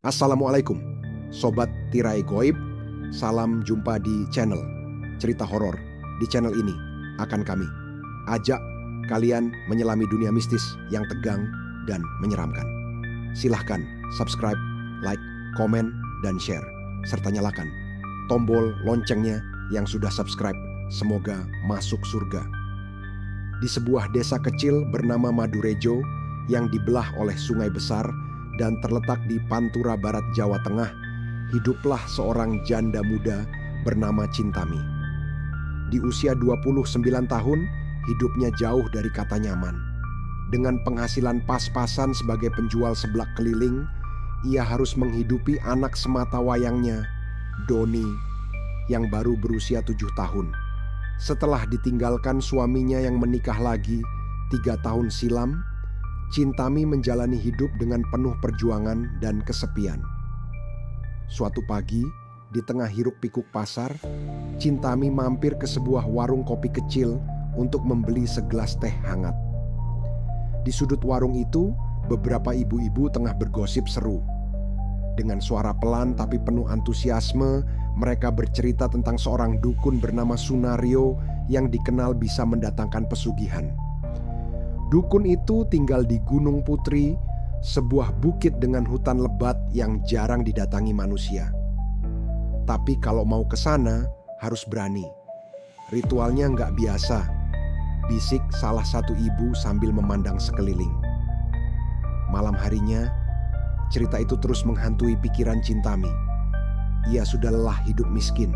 Assalamualaikum, Sobat Tirai Goib. Salam jumpa di channel Cerita Horor. Di channel ini akan kami ajak kalian menyelami dunia mistis yang tegang dan menyeramkan. Silahkan subscribe, like, komen, dan share. Serta nyalakan tombol loncengnya yang sudah subscribe. Semoga masuk surga. Di sebuah desa kecil bernama Madurejo yang dibelah oleh sungai besar dan terletak di Pantura Barat, Jawa Tengah, hiduplah seorang janda muda bernama Cintami. Di usia 29 tahun, hidupnya jauh dari kata nyaman. Dengan penghasilan pas-pasan sebagai penjual seblak keliling, ia harus menghidupi anak semata wayangnya, Doni, yang baru berusia 7 tahun. Setelah ditinggalkan suaminya yang menikah lagi 3 tahun silam, Cintami menjalani hidup dengan penuh perjuangan dan kesepian. Suatu pagi, di tengah hiruk-pikuk pasar, Cintami mampir ke sebuah warung kopi kecil untuk membeli segelas teh hangat. Di sudut warung itu, beberapa ibu-ibu tengah bergosip seru. Dengan suara pelan tapi penuh antusiasme, mereka bercerita tentang seorang dukun bernama Sunario yang dikenal bisa mendatangkan pesugihan. Dukun itu tinggal di Gunung Putri, sebuah bukit dengan hutan lebat yang jarang didatangi manusia. Tapi kalau mau ke sana, harus berani. Ritualnya nggak biasa, bisik salah satu ibu sambil memandang sekeliling. Malam harinya, cerita itu terus menghantui pikiran Cintami. Ia sudah lelah hidup miskin.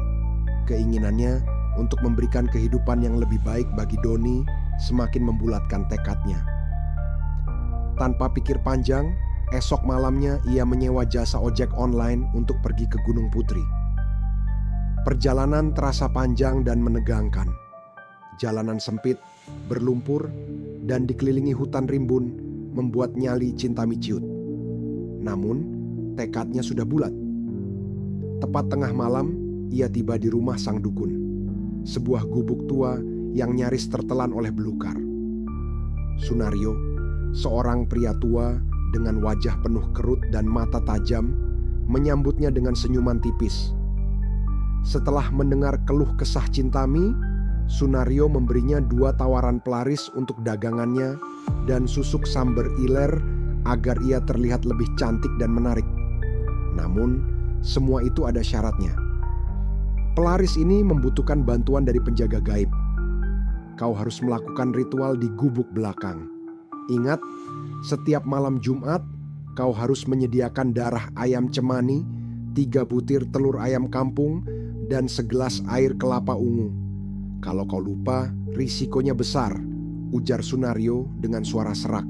Keinginannya untuk memberikan kehidupan yang lebih baik bagi Doni semakin membulatkan tekadnya. Tanpa pikir panjang, esok malamnya ia menyewa jasa ojek online untuk pergi ke Gunung Putri. Perjalanan terasa panjang dan menegangkan. Jalanan sempit, berlumpur, dan dikelilingi hutan rimbun membuat nyali Cintami ciut. Namun, tekadnya sudah bulat. Tepat tengah malam, ia tiba di rumah sang dukun, sebuah gubuk tua yang nyaris tertelan oleh belukar. Sunario, seorang pria tua dengan wajah penuh kerut dan mata tajam, menyambutnya dengan senyuman tipis. Setelah mendengar keluh kesah Cintami, Sunario memberinya 2 tawaran pelaris untuk dagangannya dan susuk samber iler agar ia terlihat lebih cantik dan menarik. Namun, semua itu ada syaratnya. Pelaris ini membutuhkan bantuan dari penjaga gaib. Kau harus melakukan ritual di gubuk belakang. Ingat, setiap malam Jumat, kau harus menyediakan darah ayam cemani, 3 butir telur ayam kampung, dan segelas air kelapa ungu. Kalau kau lupa, risikonya besar, ujar Sunario dengan suara serak.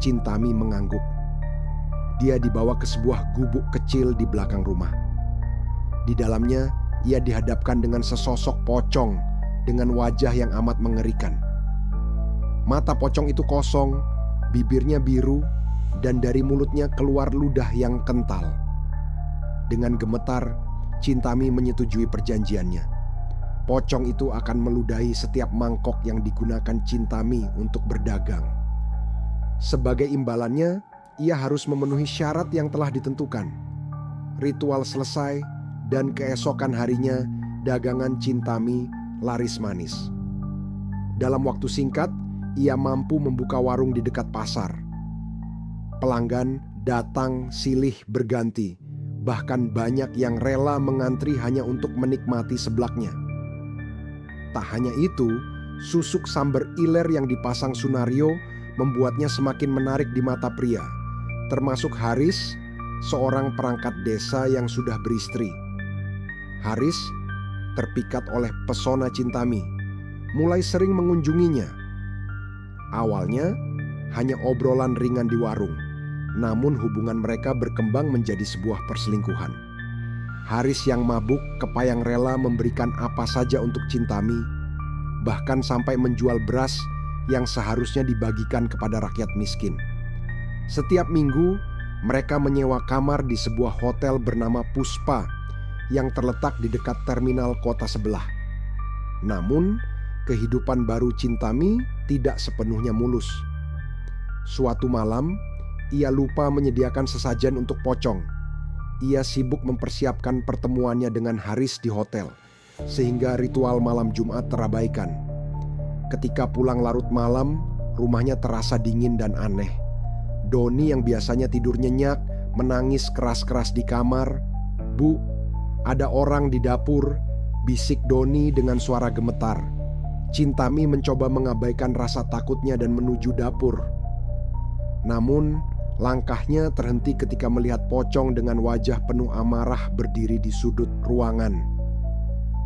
Cintami mengangguk. Dia dibawa ke sebuah gubuk kecil di belakang rumah. Di dalamnya, ia dihadapkan dengan sesosok pocong dengan wajah yang amat mengerikan. Mata pocong itu kosong, bibirnya biru, dan dari mulutnya keluar ludah yang kental. Dengan gemetar, Cintami menyetujui perjanjiannya. Pocong itu akan meludahi setiap mangkok yang digunakan Cintami untuk berdagang. Sebagai imbalannya, ia harus memenuhi syarat yang telah ditentukan. Ritual selesai, dan keesokan harinya dagangan Cintami laris manis. Dalam waktu singkat, ia mampu membuka warung di dekat pasar. Pelanggan datang silih berganti, bahkan banyak yang rela mengantri hanya untuk menikmati seblaknya. Tak hanya itu, susuk samber iler yang dipasang Sunario membuatnya semakin menarik di mata pria, termasuk Haris, seorang perangkat desa yang sudah beristri. Haris, terpikat oleh pesona Cintami, mulai sering mengunjunginya. Awalnya hanya obrolan ringan di warung, namun hubungan mereka berkembang menjadi sebuah perselingkuhan. Haris yang mabuk kepayang rela memberikan apa saja untuk Cintami, bahkan sampai menjual beras yang seharusnya dibagikan kepada rakyat miskin. Setiap minggu, mereka menyewa kamar di sebuah hotel bernama Puspa yang terletak di dekat terminal kota sebelah. Namun, kehidupan baru Cintami tidak sepenuhnya mulus. Suatu malam, ia lupa menyediakan sesajen untuk pocong. Ia sibuk mempersiapkan pertemuannya dengan Haris di hotel, sehingga ritual malam Jumat terabaikan. Ketika pulang larut malam, rumahnya terasa dingin dan aneh. Doni yang biasanya tidur nyenyak, menangis keras-keras di kamar. "Bu, ada orang di dapur," bisik Doni dengan suara gemetar. Cintami mencoba mengabaikan rasa takutnya dan menuju dapur. Namun, langkahnya terhenti ketika melihat pocong dengan wajah penuh amarah berdiri di sudut ruangan.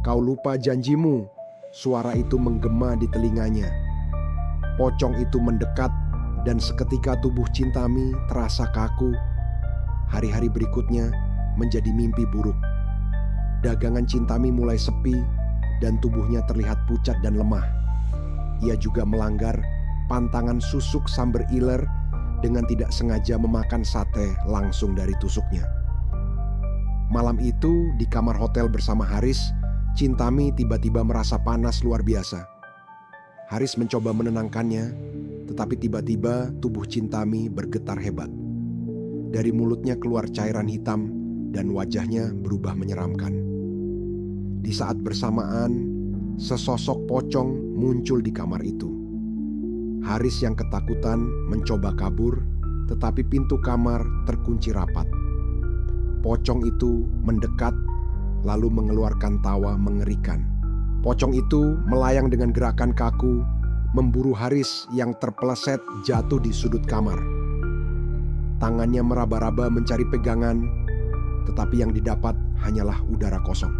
"Kau lupa janjimu," suara itu menggema di telinganya. Pocong itu mendekat dan seketika tubuh Cintami terasa kaku. Hari-hari berikutnya menjadi mimpi buruk. Dagangan Cintami mulai sepi dan tubuhnya terlihat pucat dan lemah. Ia juga melanggar pantangan susuk samber iler dengan tidak sengaja memakan sate langsung dari tusuknya. Malam itu di kamar hotel bersama Haris, Cintami tiba-tiba merasa panas luar biasa. Haris mencoba menenangkannya, tetapi tiba-tiba tubuh Cintami bergetar hebat. Dari mulutnya keluar cairan hitam dan wajahnya berubah menyeramkan. Di saat bersamaan, sesosok pocong muncul di kamar itu. Haris yang ketakutan mencoba kabur, tetapi pintu kamar terkunci rapat. Pocong itu mendekat, lalu mengeluarkan tawa mengerikan. Pocong itu melayang dengan gerakan kaku, memburu Haris yang terpeleset jatuh di sudut kamar. Tangannya meraba-raba mencari pegangan, tetapi yang didapat hanyalah udara kosong.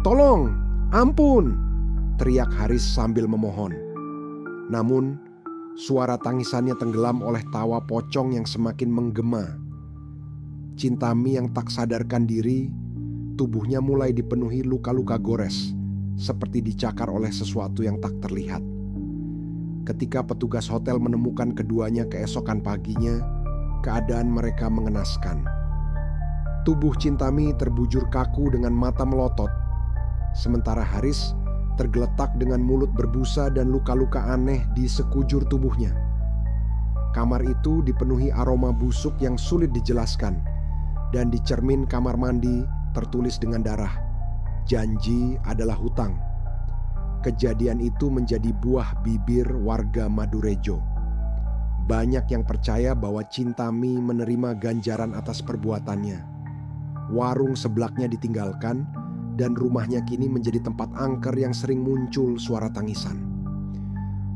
"Tolong, ampun!" teriak Haris sambil memohon. Namun, suara tangisannya tenggelam oleh tawa pocong yang semakin menggema. Cintami yang tak sadarkan diri, tubuhnya mulai dipenuhi luka-luka gores, seperti dicakar oleh sesuatu yang tak terlihat. Ketika petugas hotel menemukan keduanya keesokan paginya, keadaan mereka mengenaskan. Tubuh Cintami terbujur kaku dengan mata melotot, sementara Haris tergeletak dengan mulut berbusa dan luka-luka aneh di sekujur tubuhnya. Kamar itu dipenuhi aroma busuk yang sulit dijelaskan, dan di cermin kamar mandi tertulis dengan darah, "Janji adalah hutang." Kejadian itu menjadi buah bibir warga Madurejo. Banyak yang percaya bahwa Cintami menerima ganjaran atas perbuatannya. Warung sebelaknya ditinggalkan, dan rumahnya kini menjadi tempat angker yang sering muncul suara tangisan.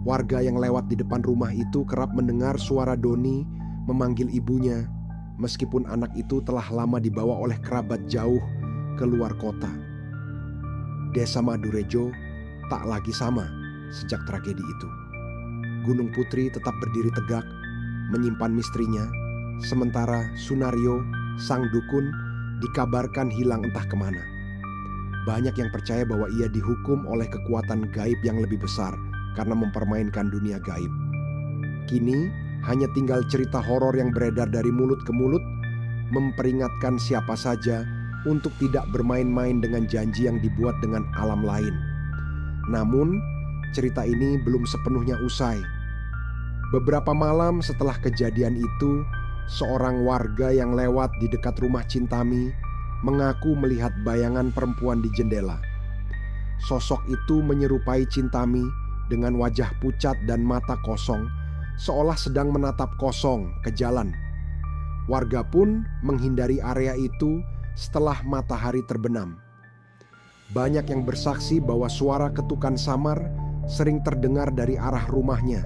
Warga yang lewat di depan rumah itu kerap mendengar suara Doni memanggil ibunya, meskipun anak itu telah lama dibawa oleh kerabat jauh ke luar kota. Desa Madurejo tak lagi sama sejak tragedi itu. Gunung Putri tetap berdiri tegak, menyimpan misterinya, sementara Sunario, sang dukun, dikabarkan hilang entah kemana. Banyak yang percaya bahwa ia dihukum oleh kekuatan gaib yang lebih besar karena mempermainkan dunia gaib. Kini hanya tinggal cerita horor yang beredar dari mulut ke mulut, memperingatkan siapa saja untuk tidak bermain-main dengan janji yang dibuat dengan alam lain. Namun, cerita ini belum sepenuhnya usai. Beberapa malam setelah kejadian itu, seorang warga yang lewat di dekat rumah Cintami mengaku melihat bayangan perempuan di jendela. Sosok itu menyerupai Cintami dengan wajah pucat dan mata kosong, seolah sedang menatap kosong ke jalan. Warga pun menghindari area itu setelah matahari terbenam. Banyak yang bersaksi bahwa suara ketukan samar sering terdengar dari arah rumahnya,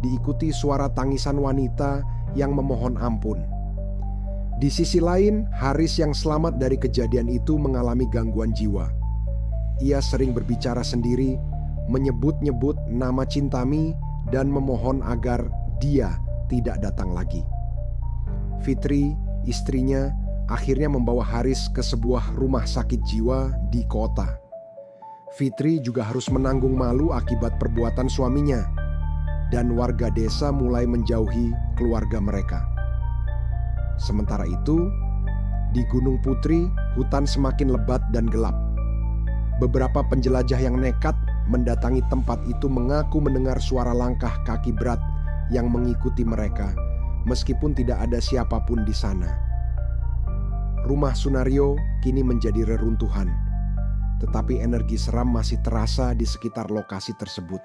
diikuti suara tangisan wanita yang memohon ampun. Di sisi lain, Haris yang selamat dari kejadian itu mengalami gangguan jiwa. Ia sering berbicara sendiri, menyebut-nyebut nama Cintami dan memohon agar dia tidak datang lagi. Fitri, istrinya, akhirnya membawa Haris ke sebuah rumah sakit jiwa di kota. Fitri juga harus menanggung malu akibat perbuatan suaminya, dan warga desa mulai menjauhi keluarga mereka. Sementara itu, di Gunung Putri, hutan semakin lebat dan gelap. Beberapa penjelajah yang nekat mendatangi tempat itu mengaku mendengar suara langkah kaki berat yang mengikuti mereka, meskipun tidak ada siapapun di sana. Rumah Sunario kini menjadi reruntuhan, tetapi energi seram masih terasa di sekitar lokasi tersebut.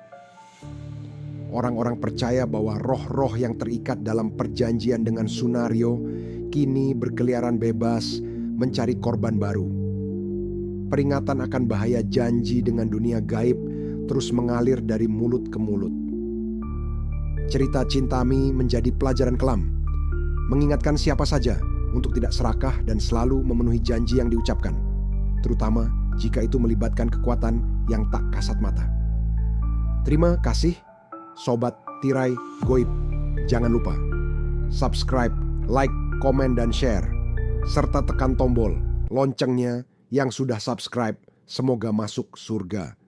Orang-orang percaya bahwa roh-roh yang terikat dalam perjanjian dengan Sunario kini berkeliaran bebas mencari korban baru. Peringatan akan bahaya janji dengan dunia gaib terus mengalir dari mulut ke mulut. Cerita Cintami menjadi pelajaran kelam, mengingatkan siapa saja untuk tidak serakah dan selalu memenuhi janji yang diucapkan, terutama jika itu melibatkan kekuatan yang tak kasat mata. Terima kasih, Sobat Tirai Goib. Jangan lupa subscribe, like, komen, dan share, serta tekan tombol loncengnya yang sudah subscribe. Semoga masuk surga.